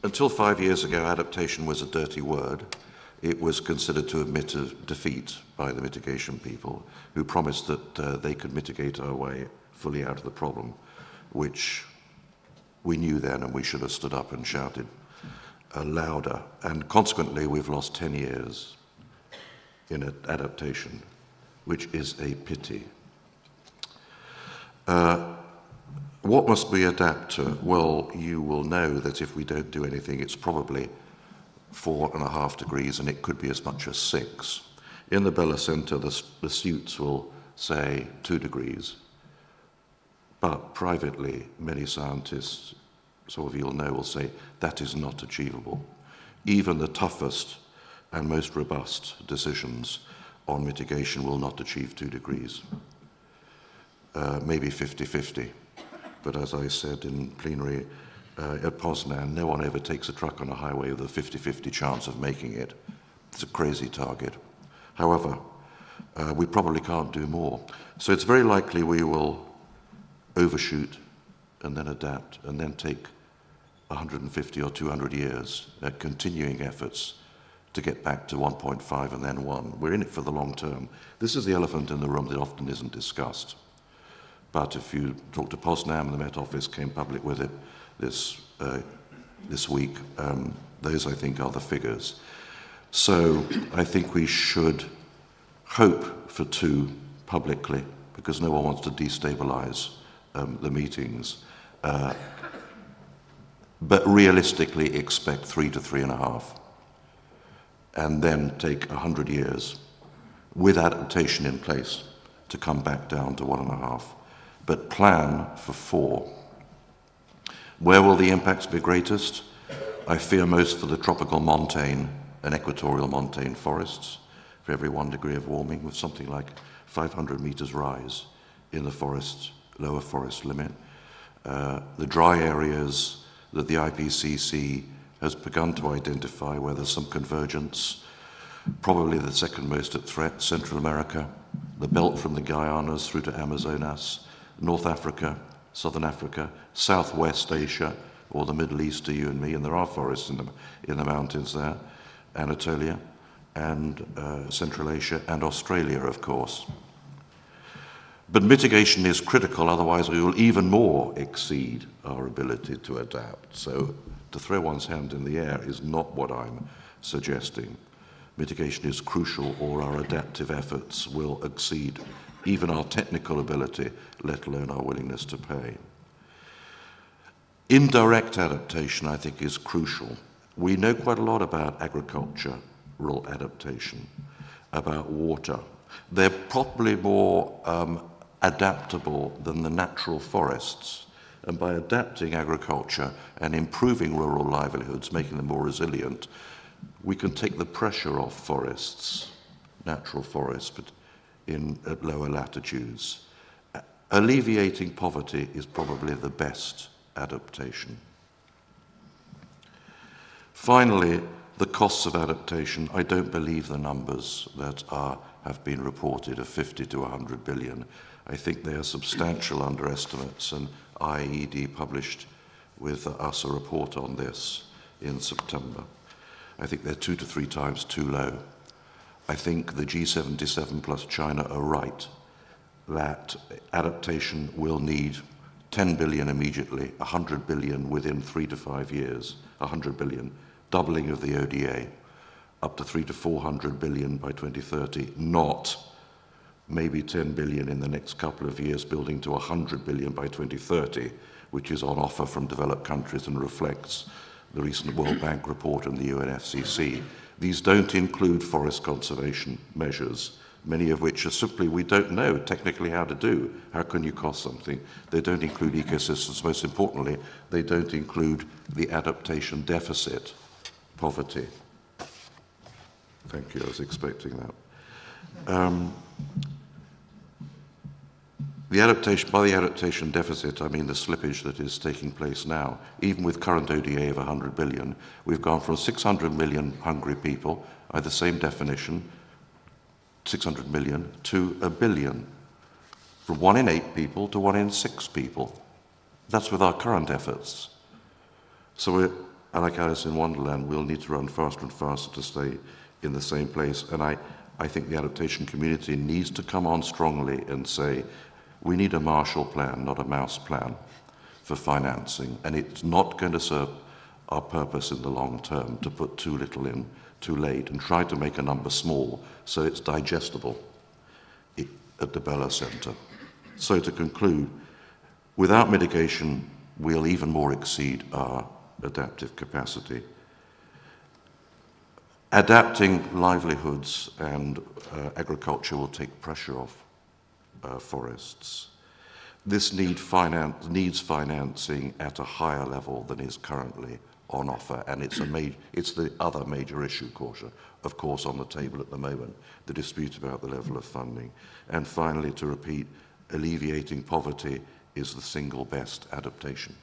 until 5 years ago, adaptation was a dirty word. It was considered to admit a defeat by the mitigation people, who promised that they could mitigate our way fully out of the problem, which we knew then, and we should have stood up and shouted louder. And consequently, we've lost 10 years in adaptation, which is a pity. What must we adapt to? Well, you will know that if we don't do anything, it's probably 4.5 degrees, and it could be as much as 6. In the Bella Center, the suits will say 2 degrees. But privately, many scientists, some of you will know, will say that is not achievable. Even the toughest and most robust decisions on mitigation will not achieve 2 degrees. Maybe 50-50. But as I said in plenary at Poznan, no one ever takes a truck on a highway with a 50-50 chance of making it. It's a crazy target. However, we probably can't do more. So it's very likely we will overshoot and then adapt and then take 150 or 200 years at continuing efforts to get back to 1.5 and then 1. We're in it for the long term. This is the elephant in the room that often isn't discussed. But if you talk to Poznan, the Met Office came public with it this week, those, I think, are the figures. So I think we should hope for 2 publicly, because no one wants to destabilize the meetings, but realistically expect 3 to 3.5, and then take 100 years with adaptation in place to come back down to 1.5. But plan for 4. Where will the impacts be greatest? I fear most for the tropical montane and equatorial montane forests. For every 1 degree of warming, with something like 500 meters rise in the forest, lower forest limit. The dry areas that the IPCC has begun to identify where there's some convergence, probably the second most at threat, Central America, the belt from the Guyanas through to Amazonas, North Africa, Southern Africa, Southwest Asia, or the Middle East to you and me, and there are forests in the mountains there, Anatolia, and Central Asia, and Australia, of course. But mitigation is critical, otherwise we will even more exceed our ability to adapt. So to throw one's hand in the air is not what I'm suggesting. Mitigation is crucial, or our adaptive efforts will exceed even our technical ability, let alone our willingness to pay. Indirect adaptation, I think, is crucial. We know quite a lot about agricultural adaptation, about water. They're probably more adaptable than the natural forests. And by adapting agriculture and improving rural livelihoods, making them more resilient, we can take the pressure off forests, natural forests, but at lower latitudes. Alleviating poverty is probably the best adaptation. Finally, the costs of adaptation. I don't believe the numbers that have been reported of 50 to 100 billion. I think they are substantial underestimates, and IED published with us a report on this in September. I think they're 2 to 3 times too low. I think the G77 plus China are right that adaptation will need 10 billion immediately, 100 billion within 3 to 5 years, 100 billion, doubling of the ODA, up to 300 to 400 billion by 2030, not maybe 10 billion in the next couple of years, building to 100 billion by 2030, which is on offer from developed countries and reflects the recent World Bank report and the UNFCCC. These don't include forest conservation measures, many of which are simply we don't know technically how to do. How can you cost something? They don't include ecosystems. Most importantly, they don't include the adaptation deficit, poverty. Thank you, I was expecting that. By the adaptation deficit, I mean the slippage that is taking place now. Even with current ODA of 100 billion, we've gone from 600 million hungry people, by the same definition, 600 million, to 1 billion. From 1 in 8 people to 1 in 6 people. That's with our current efforts. So And like Alice in Wonderland, we'll need to run faster and faster to stay in the same place. And I think the adaptation community needs to come on strongly and say, we need a Marshall Plan, not a mouse plan, for financing. And it's not going to serve our purpose in the long term to put too little in too late and try to make a number small so it's digestible at the Bella Centre. So to conclude, without mitigation, we'll even more exceed our adaptive capacity. Adapting livelihoods and agriculture will take pressure off forests. This needs financing at a higher level than is currently on offer, and it's the other major issue, of course, on the table at the moment, the dispute about the level of funding. And finally, to repeat, alleviating poverty is the single best adaptation.